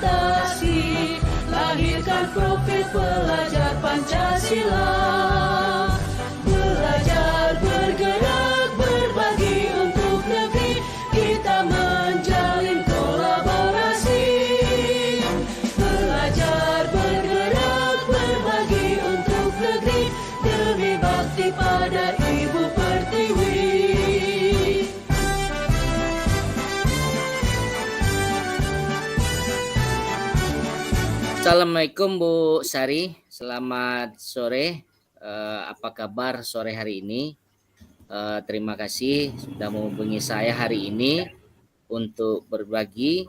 prestasi, lahirkan profil pelajar Pancasila. Belajar, bergerak, berbagi untuk negeri, kita menjalin kolaborasi. Belajar, bergerak, berbagi untuk negeri, demi bakti pada Ibu Pertiwi. Assalamualaikum Bu Sari, selamat sore. Apa kabar sore hari ini? Terima kasih sudah menghubungi saya hari ini untuk berbagi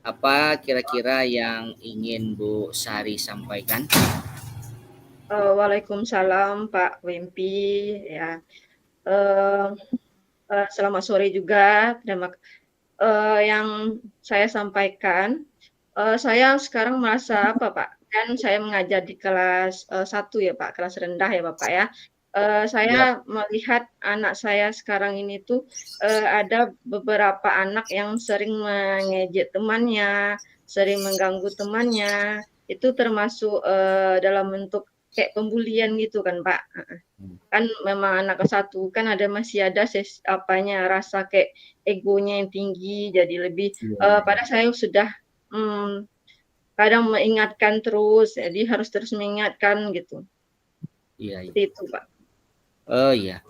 apa kira-kira yang ingin Bu Sari sampaikan. Waalaikumsalam Pak Wempi ya. Selamat sore juga. Yang saya sampaikan, saya sekarang merasa apa Pak? Kan saya mengajar di kelas 1 ya Pak, kelas rendah ya Bapak ya. Saya melihat anak saya sekarang ini tuh ada beberapa anak yang sering mengejek temannya, sering mengganggu temannya. Itu termasuk dalam bentuk kayak pembulian gitu kan Pak. Kan memang anak kelas 1 kan masih ada rasa kayak egonya yang tinggi, jadi lebih padahal saya sudah kadang mengingatkan terus, jadi harus terus mengingatkan gitu. Iya. Seperti itu Pak. Oh iya,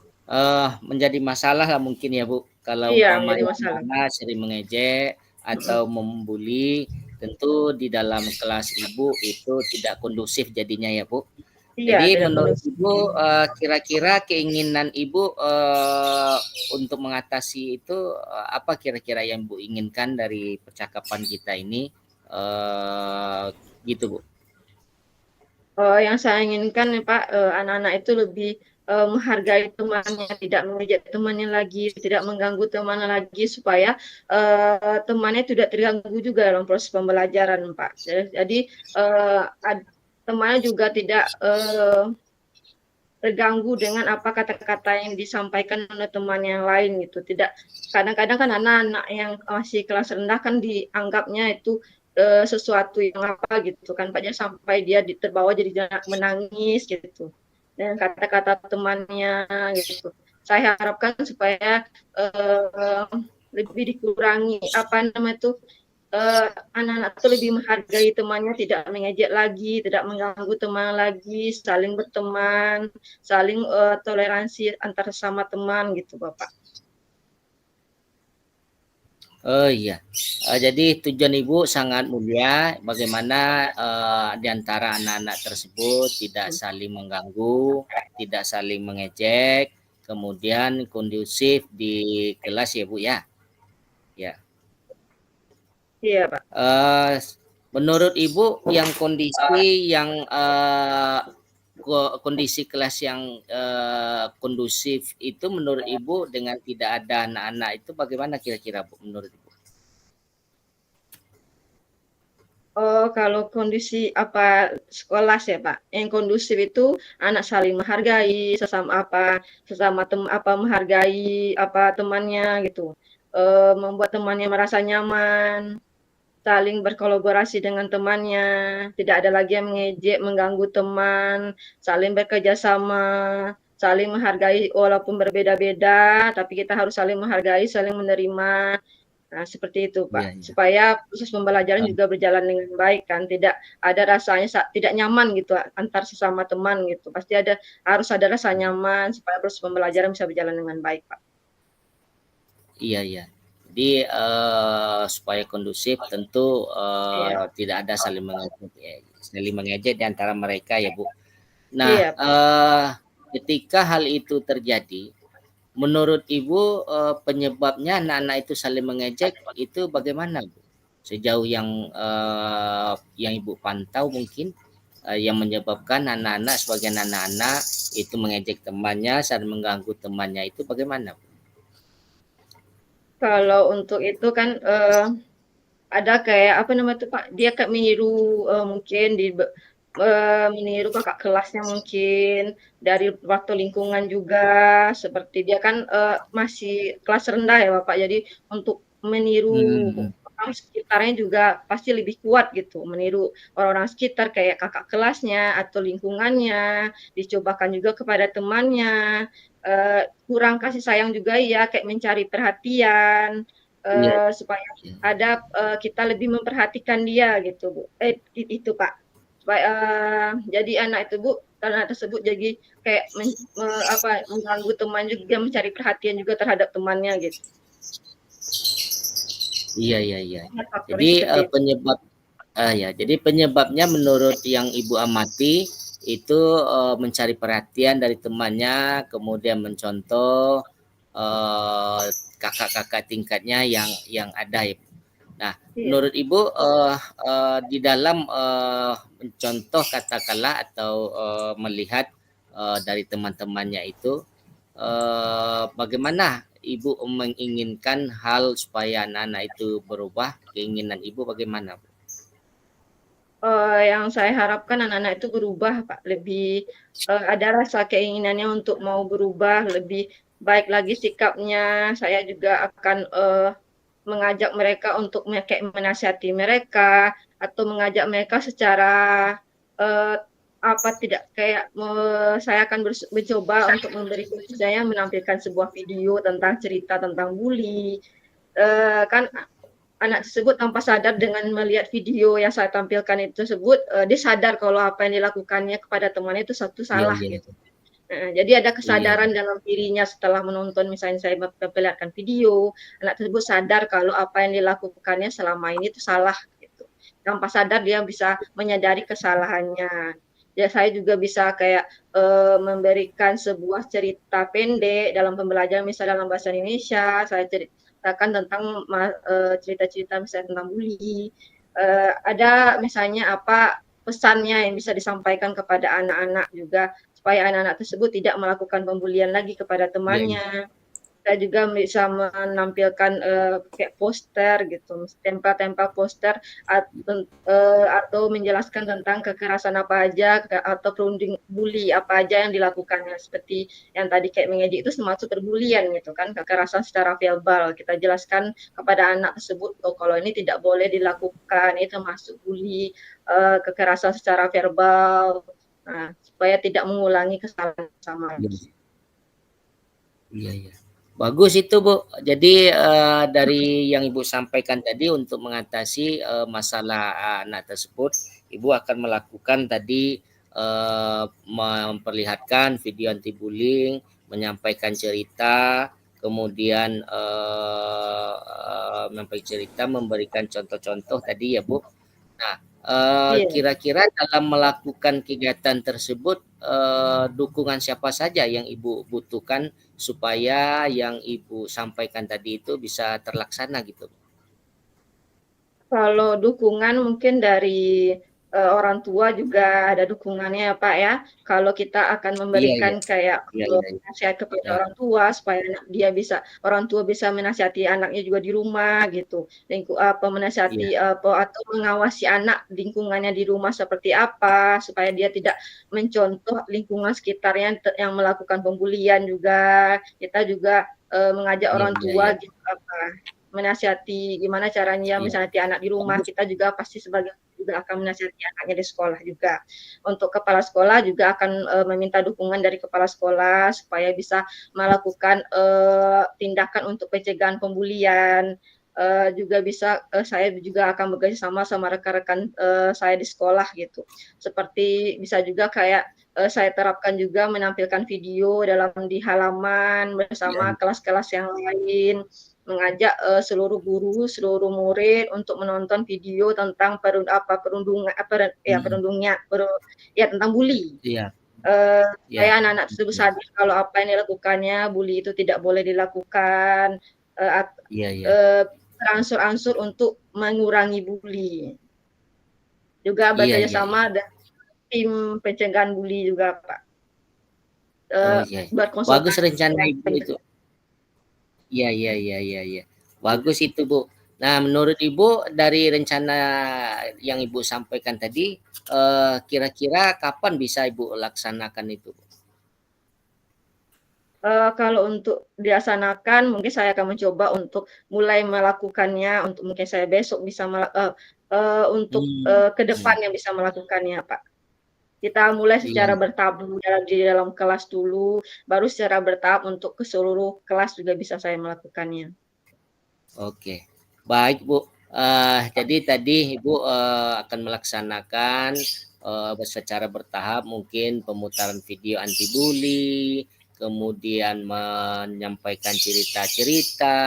menjadi masalah lah mungkin ya Bu, kalau Iya, menjadi umpamanya masalah. anak sering mengejek atau membuli, tentu di dalam kelas Ibu itu tidak kondusif jadinya ya Bu. Iya, Jadi tidak menurut kondusif. Ibu kira-kira keinginan Ibu untuk mengatasi itu apa kira-kira yang Bu inginkan dari percakapan kita ini gitu Bu? Yang saya inginkan nih Pak, anak-anak itu lebih menghargai temannya, tidak mengejek temannya lagi, tidak mengganggu temannya lagi, supaya temannya tidak terganggu juga dalam proses pembelajaran Pak. Jadi temannya juga tidak terganggu dengan apa kata-kata yang disampaikan oleh teman yang lain gitu. Tidak, kadang-kadang kan anak-anak yang masih kelas rendah kan dianggapnya itu sesuatu yang apa gitu kan Pak, sampai dia terbawa jadi menangis gitu. Dan kata-kata temannya gitu. Saya harapkan supaya lebih dikurangi anak-anak itu lebih menghargai temannya, tidak mengejek lagi, tidak mengganggu teman lagi, saling berteman, saling toleransi antar sesama teman gitu Bapak. Oh iya, jadi tujuan Ibu sangat mulia, bagaimana di antara anak-anak tersebut tidak saling mengganggu, tidak saling mengejek, kemudian kondusif di kelas ya Bu ya. Ya. Iya Pak. Menurut Ibu yang kondisi kelas yang kondusif itu menurut Ibu dengan tidak ada anak-anak itu bagaimana kira-kira Bu menurut Ibu? Kalau kondisi sekolah ya Pak, yang kondusif itu anak saling menghargai menghargai temannya gitu, membuat temannya merasa nyaman, saling berkolaborasi dengan temannya, tidak ada lagi yang mengejek, mengganggu teman, saling bekerja sama, saling menghargai walaupun berbeda-beda, tapi kita harus saling menghargai, saling menerima. Nah, seperti itu Pak, supaya proses pembelajaran juga berjalan dengan baik kan, tidak ada rasanya tidak nyaman gitu antar sesama teman gitu. Pasti harus ada rasa nyaman supaya proses pembelajaran bisa berjalan dengan baik Pak. Iya. Jadi supaya kondusif tentu tidak ada saling mengejek di antara mereka ya Bu. Nah, ketika hal itu terjadi, menurut Ibu penyebabnya anak-anak itu saling mengejek itu bagaimana Bu? Sejauh yang Ibu pantau mungkin yang menyebabkan anak-anak sebagian anak-anak itu mengejek temannya, saling mengganggu temannya itu bagaimana Bu? Kalau untuk itu kan ada kayak Pak, dia kayak meniru mungkin meniru kakak kelasnya mungkin, dari waktu lingkungan juga, seperti dia kan masih kelas rendah ya Bapak, jadi untuk meniru orang sekitarnya juga pasti lebih kuat gitu, meniru orang-orang sekitar kayak kakak kelasnya atau lingkungannya, dicobakan juga kepada temannya, kurang kasih sayang juga ya, kayak mencari perhatian, Iya, supaya iya. ada, kita lebih memperhatikan dia gitu, Bu. Itu, Pak. Supaya jadi anak itu, Bu, anak tersebut jadi kayak mengganggu teman juga, mencari perhatian juga terhadap temannya gitu. Iya, iya, iya. Banyak faktornya Jadi seperti itu. jadi penyebabnya menurut yang Ibu amati itu mencari perhatian dari temannya, kemudian mencontoh kakak-kakak tingkatnya yang ada ya. Nah, Iya. menurut Ibu di dalam mencontoh katakanlah atau melihat dari teman-temannya itu bagaimana Ibu menginginkan hal supaya anak-anak itu berubah? Keinginan Ibu bagaimana, Bu? Yang saya harapkan anak-anak itu berubah, Pak, lebih, ada rasa keinginannya untuk mau berubah, lebih baik lagi sikapnya. Saya juga akan, mengajak mereka untuk kayak menasihati mereka, atau mengajak mereka secara, eee, tidak kayak saya akan mencoba untuk memberikan misalnya menampilkan sebuah video tentang cerita tentang bully, kan anak tersebut tanpa sadar dengan melihat video yang saya tampilkan itu tersebut, dia sadar kalau apa yang dilakukannya kepada temannya itu satu Iya, salah iya, gitu. Heeh, jadi ada iya, kesadaran dalam dirinya setelah menonton misalnya saya memperlihatkan video, anak tersebut sadar kalau apa yang dilakukannya selama ini itu salah gitu. Tanpa sadar dia bisa menyadari kesalahannya. Ya saya juga bisa kayak, memberikan sebuah cerita pendek dalam pembelajaran misalnya dalam bahasa Indonesia, saya ceritakan tentang cerita-cerita misalnya tentang bully, ada misalnya pesannya yang bisa disampaikan kepada anak-anak juga supaya anak-anak tersebut tidak melakukan pembulian lagi kepada iya, iya, temannya. Kita juga bisa menampilkan, kayak poster gitu, tempel-tempel poster atau menjelaskan tentang kekerasan apa aja atau bully apa aja yang dilakukannya. Seperti yang tadi kayak mengejek itu termasuk perbulian gitu kan, kekerasan secara verbal. Kita jelaskan kepada anak tersebut, "Oh, kalau ini tidak boleh dilakukan, ini termasuk bully, kekerasan secara verbal." Nah, supaya tidak mengulangi kesalahan yang sama. iya, iya, iya. Bagus itu, Bu. Jadi dari yang Ibu sampaikan tadi untuk mengatasi masalah anak tersebut, Ibu akan melakukan tadi memperlihatkan video anti bullying, menyampaikan cerita, kemudian menyampaikan cerita, memberikan contoh-contoh tadi ya, Bu. Nah, Iya. kira-kira dalam melakukan kegiatan tersebut, dukungan siapa saja yang Ibu butuhkan supaya yang Ibu sampaikan tadi itu bisa terlaksana gitu? Kalau dukungan mungkin dari, orang tua juga ada dukungannya ya, Pak, ya. Kalau kita akan Iya, iya. memberikan kayak, Iya, iya, iya. nasihat kepada Heeh. orang tua supaya orang tua bisa menasihati anaknya juga di rumah gitu. Iya, Menasihati, atau mengawasi anak lingkungannya di rumah seperti apa, supaya dia tidak mencontoh lingkungan sekitarnya yang melakukan pembulian juga. Kita juga, mengajak iya, orang iya, iya. tua gitu, menasihati gimana caranya Iya. menasihati anak di rumah, Bagus. kita juga pasti sebagai juga akan menasihati anaknya di sekolah juga. Untuk kepala sekolah juga akan, meminta dukungan dari kepala sekolah supaya bisa melakukan, tindakan untuk pencegahan pembulian, juga bisa saya juga akan bekerja sama sama rekan-rekan, saya di sekolah gitu. Seperti bisa juga kayak, saya terapkan juga menampilkan video di halaman Iya, bersama iya. kelas-kelas yang lain. Mengajak, seluruh guru, seluruh murid untuk menonton video tentang perundungan Mhm. perundungnya tentang bully. Iya, iya. Supaya anak-anak tersebut Iya, sadar kalau apa yang dilakukannya, bully itu tidak boleh dilakukan, eee, at iya, iya. eee, beransur-ansur untuk mengurangi bully. Juga Iya, bekerja iya, iya. sama dengan tim pencegahan bully juga, Pak, Oh, iya. Bagus berkonsultasi rencana dengan Ibu itu. Iya, iya, iya, iya, iya. Bagus itu, Bu. Nah, menurut Ibu dari rencana yang Ibu sampaikan tadi, kira-kira kapan bisa Ibu laksanakan itu, Bu? Kalau untuk dilaksanakan mungkin saya akan mencoba untuk mulai melakukannya, untuk mungkin saya besok bisa untuk, ke Hmm. depannya bisa melakukannya, Pak. Kita mulai Iya, secara bertahap dulu di dalam kelas dulu, baru secara bertahap untuk ke seluruh kelas juga bisa saya melakukannya. oke. Baik, Bu. Jadi tadi Ibu akan melaksanakan secara bertahap mungkin pemutaran video anti bully, kemudian menyampaikan cerita-cerita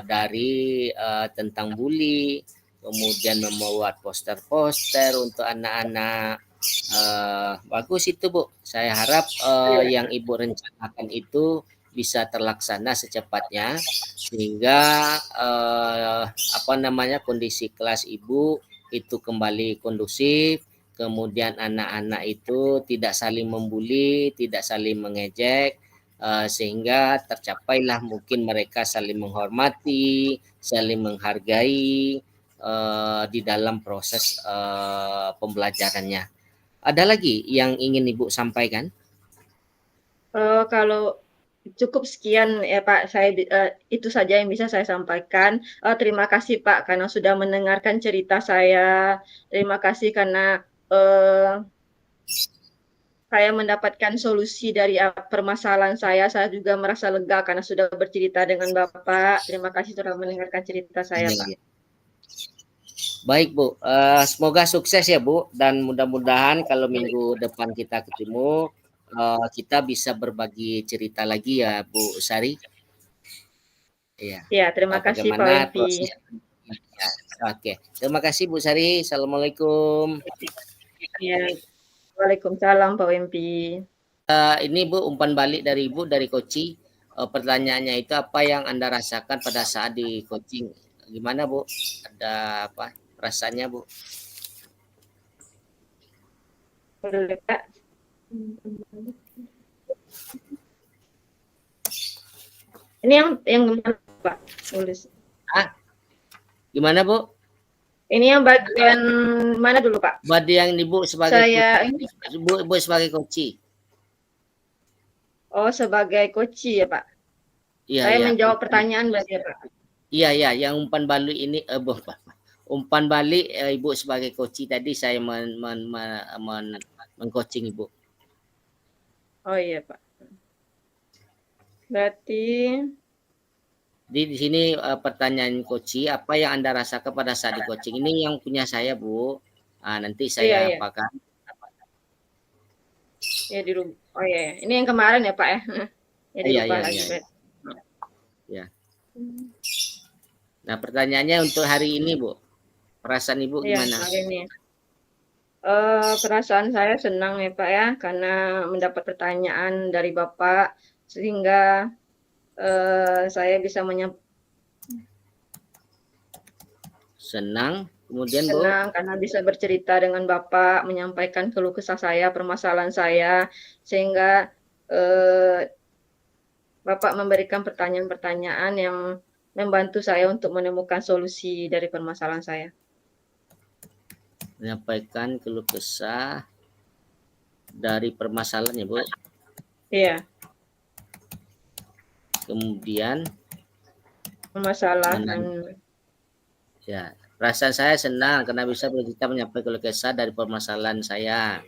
dari tentang bully, kemudian membuat poster-poster untuk anak-anak. Bagus itu, Bu. Saya harap Iya, yang Ibu rencanakan itu bisa terlaksana secepatnya sehingga apa namanya kondisi kelas Ibu itu kembali kondusif, kemudian anak-anak itu tidak saling membuli, tidak saling mengejek, sehingga tercapailah mungkin mereka saling menghormati, saling menghargai di dalam proses pembelajarannya. Ada lagi yang ingin Ibu sampaikan? Kalau cukup sekian ya, Pak, itu saja yang bisa saya sampaikan. Terima kasih, Pak, karena sudah mendengarkan cerita saya. Terima kasih karena, saya mendapatkan solusi dari, permasalahan saya juga merasa lega karena sudah bercerita dengan Bapak. Terima kasih sudah mendengarkan cerita saya, Iya, Pak. iya. Baik, Bu. Semoga sukses ya, Bu. Dan mudah-mudahan kalau minggu depan kita ketemu, kita bisa berbagi cerita lagi ya, Bu Sari. Iya. Ya, terima kasih Pak Bagaimana Wempi. proses? Ya. Oke. Terima kasih, Bu Sari. Assalamualaikum. Ya, waalaikumsalam Pak Wempi. Ini Bu, umpan balik dari Ibu dari Koci. Pertanyaannya itu apa yang Anda rasakan pada saat di coaching? Gimana, Bu? Ada apa rasanya, Bu? Boleh, Kak? Ini yang mana, Pak? Tulis. Ah, gimana, Bu? Ini yang bagian mana dulu, Pak? Badi yang Ibu sebagai Saya ini Bu sebagai Koci. oh sebagai coach ya, Pak? Iya, Saya iya. menjawab pertanyaan berarti ya, Pak? Iya, iya, yang umpan balik ini umpan balik Ibu sebagai Koci tadi saya men-coaching Ibu. Oh iya, Pak. Berarti Di sini pertanyaan Koci, apa yang Anda rasakan pada saat di coaching? Ini yang punya saya, Bu. Nanti iya, saya iya. apakan. Ya di rumah. Oh iya, iya. Ini yang kemarin ya, Pak ya? Ya Iya, dirubah iya, lagi iya. berarti. Ya. Nah, pertanyaannya untuk hari ini, Bu. Perasaan Ibu Iya, gimana? hari ini. Perasaan saya senang ya, Pak ya, karena mendapat pertanyaan dari Bapak sehingga, saya bisa Senang. Kemudian, Bu, senang karena bisa bercerita dengan Bapak, menyampaikan keluh kesah saya, permasalahan saya, sehingga, eee, Bapak memberikan pertanyaan-pertanyaan yang membantu saya untuk menemukan solusi dari permasalahan saya. menyampaikan keluh kesah dari permasalahan ya, Bu. Iya, Kemudian permasalahan ya, perasaan saya senang karena bisa bercerita menyampaikan keluh kesah dari permasalahan saya.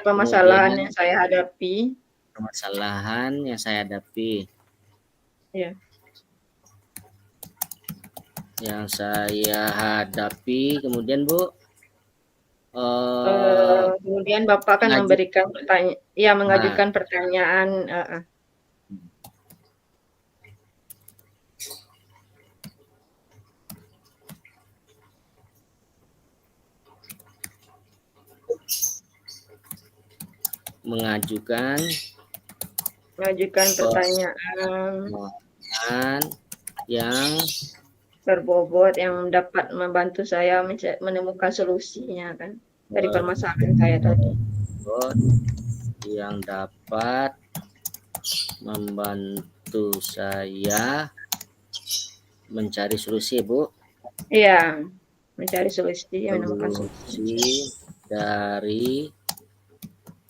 permasalahan Kemudian yang saya hadapi. permasalahan yang saya hadapi. Iya. Yang saya hadapi, kemudian Bu, Kemudian Bapak kan ngaju memberikan nah, mengajukan pertanyaan, heeh. mengajukan Mengajukan pertanyaan pertanyaan yang berbobot yang dapat membantu saya menemukan solusinya kan, dari permasalahan saya tadi. yang dapat membantu saya mencari solusi, Bu. Iya, mencari solusi, menemukan solusi. Solusi dari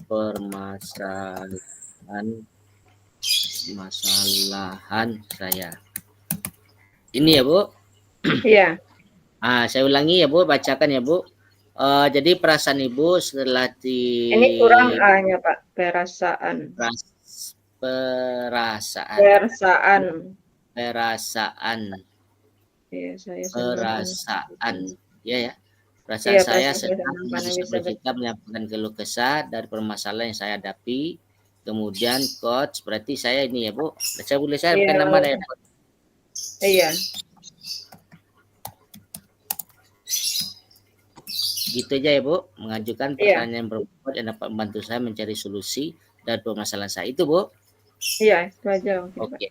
permasalahan permasalahan saya. Ini ya Bu. Iya. Saya ulangi ya Bu, bacakan ya Bu. Jadi perasaan Ibu setelah Ini kurang A-nya Pak, perasaan. Perasaan. Iya, saya perasaan. Ya. Perasaan saya sedang bisa bercerita menyampaikan keluh kesah dari permasalahan yang saya hadapi. Kemudian coach, berarti saya ini ya Bu. Saya boleh bukan nama ya Bu. Iya. Gitu aja ya Bu, mengajukan pertanyaan yang berbobot yang dapat membantu saya mencari solusi dari permasalahan saya itu Bu. Iya, itu aja. Oke.